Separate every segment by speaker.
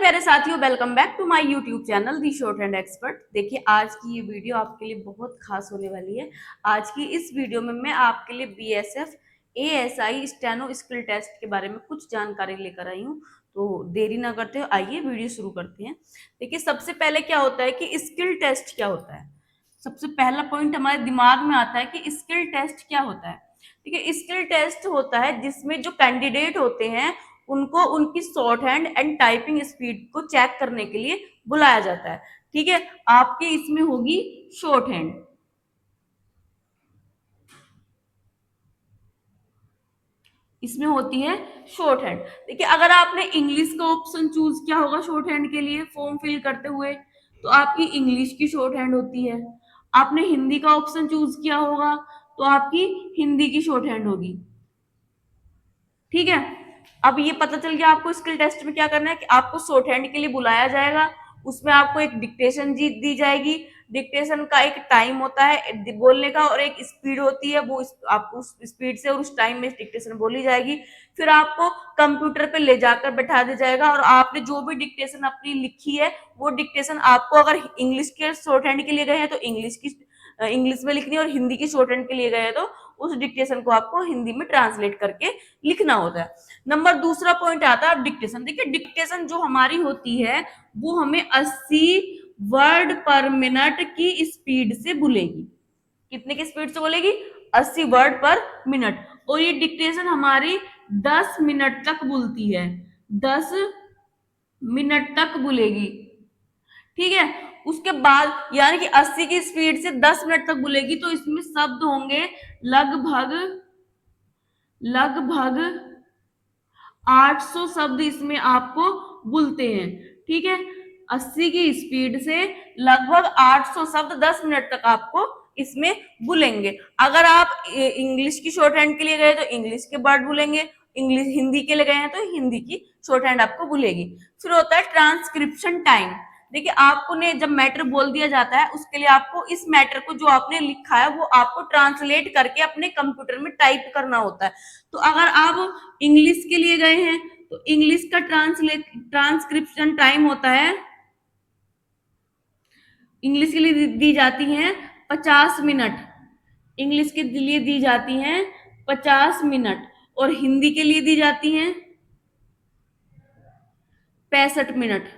Speaker 1: प्यारे साथियों, welcome back to my YouTube channel the shorthand expert. देखिए, आज की ये वीडियो आपके लिए बहुत खास होने वाली है। आज की इस वीडियो में मैं आपके लिए BSF ASI steno skill test के बारे में कुछ जानकारी लेकर आई हूँ। तो देरी ना करते हुए आइए वीडियो शुरू करते हैं। देखिए, सबसे पहले क्या होता है कि स्किल टेस्ट क्या होता है। सबसे पहला पॉइंट हमारे दिमाग में आता है कि स्किल टेस्ट क्या होता है। ठीक है, स्किल टेस्ट होता है जिसमें जो कैंडिडेट होते हैं उनको उनकी short hand and typing speed को चेक करने के लिए बुलाया जाता है। ठीक है, आपके इसमें होगी शॉर्ट हैंड, इसमें होती है शॉर्ट हैंड। देखिए, अगर आपने इंग्लिश का ऑप्शन चूज किया होगा शॉर्ट हैंड के लिए फॉर्म फिल करते हुए, तो आपकी इंग्लिश की शॉर्ट हैंड होती है। आपने हिंदी का ऑप्शन चूज किया होगा तो आपकी हिंदी की शॉर्ट हैंड होगी। ठीक है, अब ये पता चल गया आपको स्किल टेस्ट में क्या करना है कि आपको शॉर्ट हैंड के लिए बुलाया जाएगा। उसमें आपको एक डिक्टेशन दी जाएगी। डिक्टेशन का एक टाइम होता है बोलने का और एक स्पीड होती है, वो आपको उस स्पीड से और उस टाइम में डिक्टेशन बोली जाएगी। फिर आपको कंप्यूटर पे ले जाकर बैठा दिया जाएगा और आपने जो भी डिक्टेशन अपनी लिखी है वो डिक्टेशन आपको, अगर इंग्लिश के शॉर्ट हैंड के लिए गए हैं तो इंग्लिश में लिखनी है, और हिंदी की शॉर्ट हैंड के लिए गए हैं तो उस डिक्टेशन को आपको हिंदी में ट्रांसलेट करके लिखना होता है। नंबर दूसरा पॉइंट आता है डिक्टेशन। देखिए, डिक्टेशन जो हमारी होती है वो हमें 80 वर्ड पर मिनट की स्पीड से बोलेगी। कितने की स्पीड से बोलेगी? 80 वर्ड पर मिनट। और ये डिक्टेशन हमारी 10 मिनट तक बोलती है, 10 मिनट तक बोलेगी। ठीक है, उसके बाद यानी कि 80 की स्पीड से 10 मिनट तक बोलेगी, तो इसमें शब्द होंगे लगभग लगभग 800 शब्द इसमें आपको बोलते हैं। ठीक है, 80 की स्पीड से लगभग 800 शब्द 10 मिनट तक आपको इसमें बोलेंगे। अगर आप इंग्लिश की शॉर्ट हैंड के लिए गए तो इंग्लिश के वर्ड बोलेंगे, इंग्लिश हिंदी के लिए गए हैं तो हिंदी की शॉर्ट हैंड आपको बोलेगी। फिर होता है ट्रांसक्रिप्शन टाइम। देखिए, आपको ने जब मैटर बोल दिया जाता है उसके लिए आपको इस मैटर को जो आपने लिखा है वो आपको ट्रांसलेट करके अपने कंप्यूटर में टाइप करना होता है। तो अगर आप इंग्लिश के लिए गए हैं तो इंग्लिश का ट्रांसक्रिप्शन टाइम होता है, इंग्लिश के लिए दी जाती हैं 50 मिनट। इंग्लिश के लिए दी जाती हैं 50 मिनट और हिंदी के लिए दी जाती हैं 65 मिनट।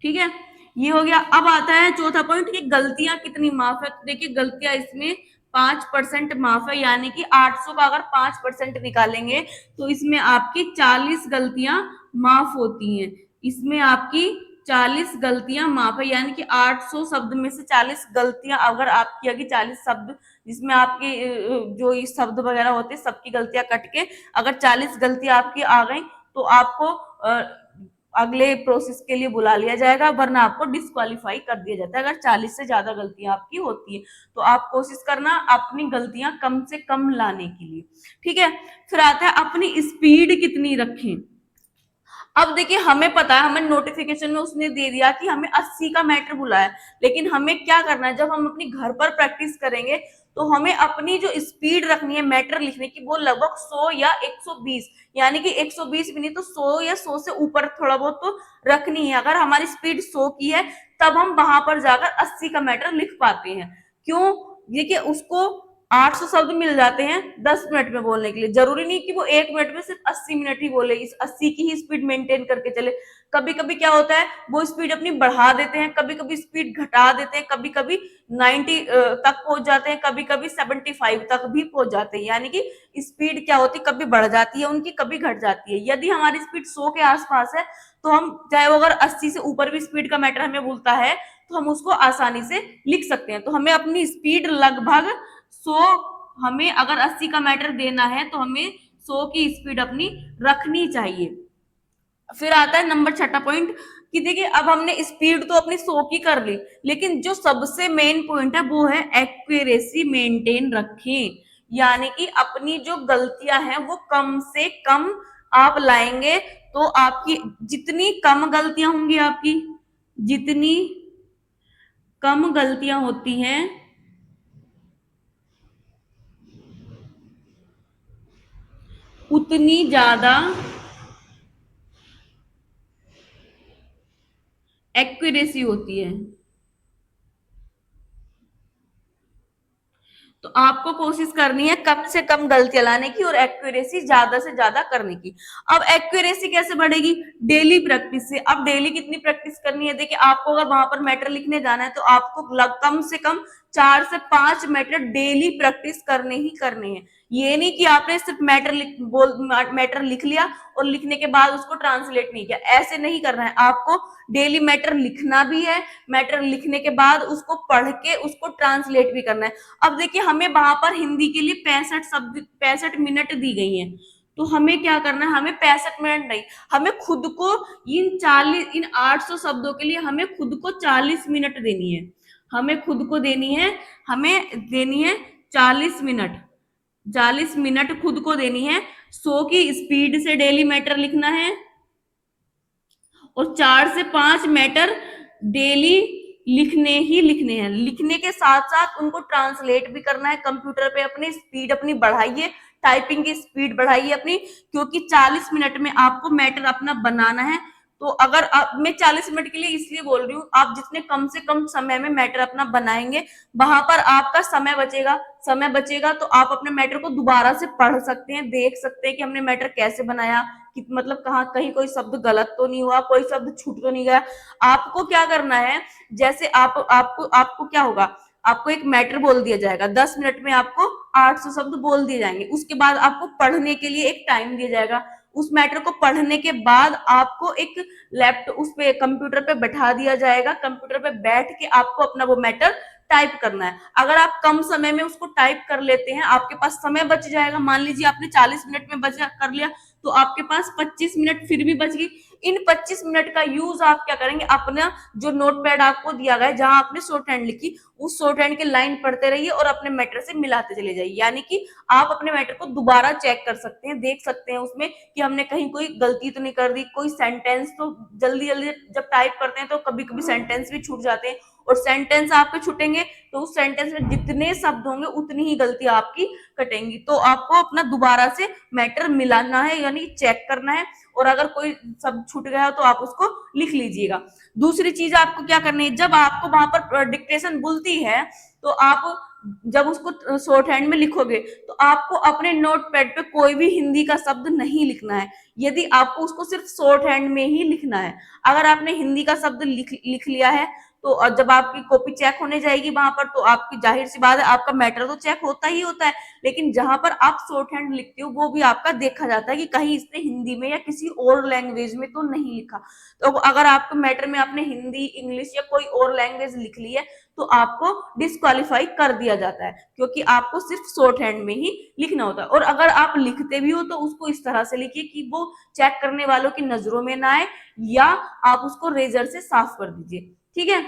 Speaker 1: ठीक है, ये हो गया। अब आता है चौथा पॉइंट कि गलतियां कितनी माफ है। तो देखिए, गलतियां इसमें 5% माफ है, यानी कि 800 का अगर 5% निकालेंगे तो इसमें आपकी 40 गलतियां माफ होती हैं। इसमें आपकी 40 गलतियां माफ है, यानी कि 800 शब्द में से 40 गलतियां अगर आपकी अगर 40 शब्द जिसमें आपके जो ये शब्द वगैरह होते हैं सबकी गलतियां कट के अगर 40 गलतियां आपकी आ गई तो आपको अगले प्रोसेस के लिए बुला लिया जाएगा, वरना आपको डिस्क्वालीफाई कर दिया जाता है अगर 40 से ज्यादा गलतियां आपकी होती है। तो आप कोशिश करना अपनी गलतियां कम से कम लाने के लिए। ठीक है, फिर आता है अपनी स्पीड कितनी रखें। अब देखिए, हमें पता है, हमें नोटिफिकेशन में उसने दे दिया कि हमें 80 का मैटर बुलाया, लेकिन हमें क्या करना है, जब हम अपनी घर पर प्रैक्टिस करेंगे तो हमें अपनी जो स्पीड रखनी है मैटर लिखने की वो लगभग 100 या 120, यानी कि 120 भी नहीं तो 100 या 100 से ऊपर थोड़ा बहुत तो रखनी है। अगर हमारी स्पीड 100 की है तब हम वहां पर जाकर 80 का मैटर लिख पाते हैं। क्यों? देखिए, उसको 800 शब्द मिल जाते हैं 10 मिनट में बोलने के लिए। जरूरी नहीं कि वो 1 मिनट में सिर्फ 80 मिनट ही बोले, इस 80 की ही स्पीड मेंटेन करके चले। कभी कभी क्या होता है, वो स्पीड अपनी बढ़ा देते हैं, कभी कभी स्पीड घटा देते हैं, कभी कभी 90 तक पहुंच जाते हैं, कभी कभी 75 तक भी पहुंच जाते हैं। यानी कि स्पीड क्या होती है, कभी बढ़ जाती है उनकी, कभी घट जाती है। यदि हमारी स्पीड 100 के आसपास है तो हम चाहे वो अगर 80 से ऊपर भी स्पीड का मैटर हमें बोलता है तो हम उसको आसानी से लिख सकते हैं। तो हमें अपनी स्पीड लगभग 100, हमें अगर 80 का मैटर देना है तो हमें 100 की स्पीड अपनी रखनी चाहिए। फिर आता है नंबर छठा पॉइंट कि देखिए, अब हमने स्पीड तो अपनी 100 की कर ली, लेकिन जो सबसे मेन पॉइंट है वो है एक्यूरेसी मेंटेन रखें। यानी कि अपनी जो गलतियां हैं वो कम से कम आप लाएंगे, तो आपकी जितनी कम गलतियां होंगी, आपकी जितनी कम गलतियां होती हैं उतनी ज्यादा एक्यूरेसी होती है। तो आपको कोशिश करनी है कम से कम गलतियां लाने की और एक्यूरेसी ज्यादा से ज्यादा करने की। अब एक्यूरेसी कैसे बढ़ेगी? डेली प्रैक्टिस से। अब डेली कितनी प्रैक्टिस करनी है? देखिए, आपको अगर वहां पर मैटर लिखने जाना है तो आपको कम से कम 4 से 5 मैटर डेली प्रैक्टिस करने ही करने हैं। ये नहीं कि आपने सिर्फ मैटर लिख लिया और लिखने के बाद उसको ट्रांसलेट नहीं किया, ऐसे नहीं करना है। आपको डेली मैटर लिखना भी है, मैटर लिखने के बाद उसको पढ़ के उसको ट्रांसलेट भी करना है। अब देखिए, हमें वहां पर हिंदी के लिए 65 मिनट दी गई है, तो हमें क्या करना है? हमें 65 मिनट नहीं, हमें खुद को इन 800 शब्दों के लिए हमें खुद को 40 मिनट देनी है। हमें खुद को देनी है, हमें देनी है 40 मिनट। 40 मिनट खुद को देनी है। 100 की स्पीड से डेली मैटर लिखना है और 4 से 5 मैटर डेली लिखने ही लिखने हैं। लिखने के साथ साथ उनको ट्रांसलेट भी करना है। कंप्यूटर पे अपनी स्पीड अपनी बढ़ाइए, टाइपिंग की स्पीड बढ़ाइए अपनी, क्योंकि 40 मिनट में आपको मैटर अपना बनाना है। तो अगर मैं 40 मिनट के लिए इसलिए बोल रही हूँ, आप जितने कम से कम समय में मैटर अपना बनाएंगे, वहां पर आपका समय बचेगा। समय बचेगा तो आप अपने मैटर को दोबारा से पढ़ सकते हैं, देख सकते हैं कि हमने मैटर कैसे बनाया, कि मतलब कहाँ कहीं कोई शब्द गलत तो नहीं हुआ, कोई शब्द छूट तो नहीं गया। आपको क्या करना है? जैसे आपको आपको क्या होगा? आपको एक मैटर बोल दिया जाएगा, 10 मिनट में आपको 800 शब्द बोल दिए जाएंगे। उसके बाद आपको पढ़ने के लिए एक टाइम दिया जाएगा। उस मैटर को पढ़ने के बाद आपको एक लैपटॉप उस पे कंप्यूटर पे बैठा दिया जाएगा। कंप्यूटर पे बैठ के आपको अपना वो मैटर टाइप करना है। अगर आप कम समय में उसको टाइप कर लेते हैं, आपके पास समय बच जाएगा। मान लीजिए आपने 40 मिनट में बचा कर लिया, तो आपके पास 25 मिनट फिर भी बच गई। इन 25 मिनट का यूज आप क्या करेंगे? अपना जो नोटपैड आपको दिया गया है, जहां आपने शॉर्ट हैंड लिखी, उस शॉर्ट हैंड के लाइन पढ़ते रहिए और अपने मैटर से मिलाते चले जाइए। यानी कि आप अपने मैटर को दोबारा चेक कर सकते हैं, देख सकते हैं उसमें कि हमने कहीं कोई गलती तो नहीं कर दी। कोई सेंटेंस तो जल्दी जल्दी जब टाइप करते हैं तो कभी कभी सेंटेंस भी छूट जाते हैं, और सेंटेंस आपके छूटेंगे तो उस सेंटेंस में जितने शब्द होंगे उतनी ही गलती आपकी कटेंगी। तो आपको अपना दोबारा से मैटर मिलाना है, यानी चेक करना है, और अगर कोई शब्द छूट गया हो तो आप उसको लिख लीजिएगा। दूसरी चीज आपको क्या करनी है? जब आपको वहां पर डिक्टेशन बोलती है, तो आप जब उसको शॉर्ट हैंड में लिखोगे तो आपको अपने नोट पैड पे कोई भी हिंदी का शब्द नहीं लिखना है। यदि आपको उसको सिर्फ शॉर्ट हैंड में ही लिखना है। अगर आपने हिंदी का शब्द लिख लिया है, तो जब आपकी कॉपी चेक होने जाएगी वहां पर, तो आपकी जाहिर सी बात है आपका मैटर तो चेक होता ही होता है, लेकिन जहां पर आप शॉर्ट हैंड लिखते हो वो भी आपका देखा जाता है कि कहीं इसने हिंदी में या किसी और लैंग्वेज में तो नहीं लिखा। तो अगर आपके मैटर में आपने हिंदी, इंग्लिश या कोई और लैंग्वेज लिख ली है, तो आपको डिस्क्वालीफाई कर दिया जाता है, क्योंकि आपको सिर्फ शॉर्ट हैंड में ही लिखना होता है। और अगर आप लिखते भी हो तो उसको इस तरह से लिखिए कि वो चेक करने वालों की नजरों में ना आए, या आप उसको रेजर से साफ कर दीजिए। ठीक है,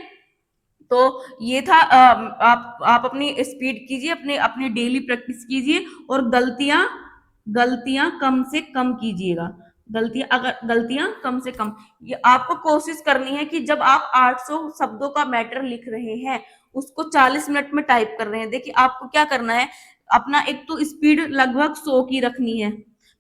Speaker 1: तो ये था। आप अपनी स्पीड कीजिए, अपने अपनी डेली प्रैक्टिस कीजिए, और गलतियां गलतियां कम से कम कीजिएगा। गलतियां कम से कम, ये आपको कोशिश करनी है कि जब आप 800 शब्दों का मैटर लिख रहे हैं, उसको 40 मिनट में टाइप कर रहे हैं। देखिए, आपको क्या करना है? अपना एक तो स्पीड लगभग 100 की रखनी है।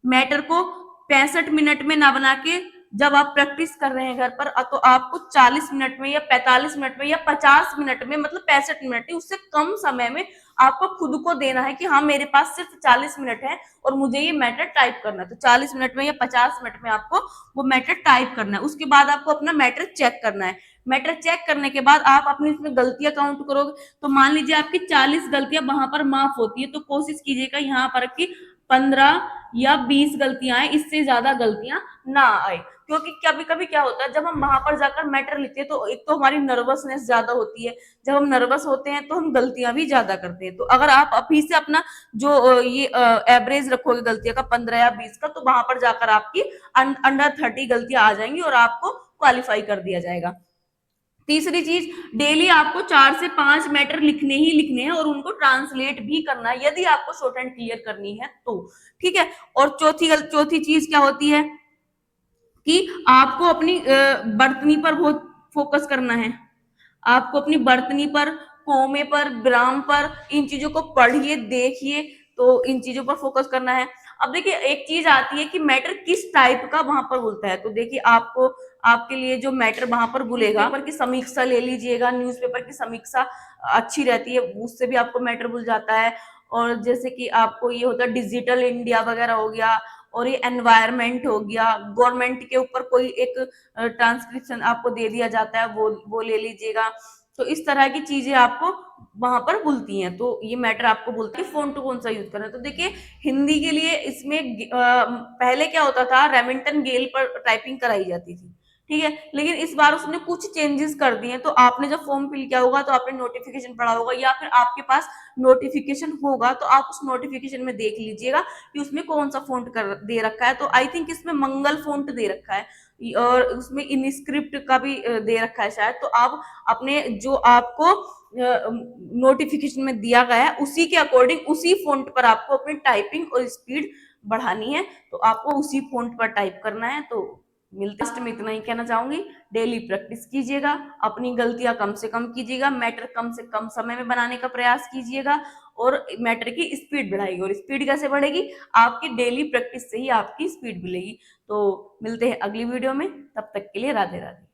Speaker 1: मैटर को 65 मिनट में ना बना के, जब आप प्रैक्टिस कर रहे हैं घर पर, तो आपको 40 मिनट में या 45 मिनट में या 50 मिनट में, मतलब 65 मिनट नहीं, उससे कम समय में आपको खुद को देना है कि हाँ, मेरे पास सिर्फ 40 मिनट है और मुझे ये मैटर टाइप करना है। तो 40 मिनट में या 50 मिनट में आपको वो मैटर टाइप करना है। उसके बाद आपको अपना मैटर चेक करना है। मैटर चेक करने के बाद आप अपनी इसमें गलतियां काउंट करोगे, तो मान लीजिए आपकी 40 गलतियां वहां पर माफ होती है, तो कोशिश कीजिएगा यहाँ पर की 15 या 20 गलतियां आए, इससे ज्यादा गलतियां ना आए। क्योंकि कभी कभी क्या होता है, जब हम वहां पर जाकर मैटर लिखते हैं तो एक तो हमारी नर्वसनेस ज्यादा होती है। जब हम नर्वस होते हैं तो हम गलतियां भी ज्यादा करते हैं। तो अगर आप अभी से अपना जो ये एवरेज रखोगे गलतियां का 15 या 20 का, तो वहां पर जाकर आपकी अंडर 30 गलतियां आ जाएंगी और आपको क्वालिफाई कर दिया जाएगा। तीसरी चीज, डेली आपको 4 से 5 मैटर लिखने ही लिखने हैं और उनको ट्रांसलेट भी करना है, यदि आपको शॉर्ट हैंड क्लियर करनी है तो। ठीक है, और चौथी चीज क्या होती है कि आपको अपनी बर्तनी पर बहुत फोकस करना है। आपको अपनी बर्तनी पर, कोमे पर, विराम पर, इन चीजों को पढ़िए, देखिए, तो इन चीजों पर फोकस करना है। अब देखिए एक चीज आती है कि मैटर किस टाइप का वहां पर बोलता है। तो देखिए आपको आपके लिए जो मैटर वहां पर बोलेगा, न्यूज़पेपर की समीक्षा ले लीजिएगा, न्यूज़पेपर की समीक्षा अच्छी रहती है, उससे भी आपको मैटर भूल जाता है। और जैसे कि आपको ये होता है डिजिटल इंडिया वगैरह हो गया, और ये एनवायरमेंट हो गया, गवर्नमेंट के ऊपर कोई एक ट्रांसक्रिप्शन आपको दे दिया जाता है, वो ले लीजिएगा। तो इस तरह की चीजें आपको वहां पर भूलती हैं, तो ये मैटर आपको बोलते हैं फोन टू कौन सा यूज करना है। तो देखिए हिंदी के लिए इसमें पहले क्या होता था, रेमिंगटन गेल पर टाइपिंग कराई जाती थी, ठीक है, लेकिन इस बार उसने कुछ चेंजेस कर दिए। तो आपने जब फॉर्म फिल किया होगा तो आपने नोटिफिकेशन पढ़ा होगा, या फिर आपके पास नोटिफिकेशन होगा तो आप उस नोटिफिकेशन में देख लीजिएगा कि उसमें कौन सा फॉन्ट कर दे रखा है। तो आई थिंक इसमें मंगल फॉन्ट दे रखा है, और उसमें इनस्क्रिप्ट का भी दे रखा है शायद। तो आप अपने जो आपको नोटिफिकेशन में दिया गया है उसी के अकॉर्डिंग उसी फॉन्ट पर आपको अपनी टाइपिंग और स्पीड बढ़ानी है, तो आपको उसी फॉन्ट पर टाइप करना है। तो मिलते में इतना ही कहना चाहूंगी, डेली प्रैक्टिस कीजिएगा, अपनी गलतियां कम से कम कीजिएगा, मैटर कम से कम समय में बनाने का प्रयास कीजिएगा, और मैटर की स्पीड बढ़ाइए। और स्पीड कैसे बढ़ेगी, आपकी डेली प्रैक्टिस से ही आपकी स्पीड मिलेगी। तो मिलते हैं अगली वीडियो में, तब तक के लिए राधे राधे।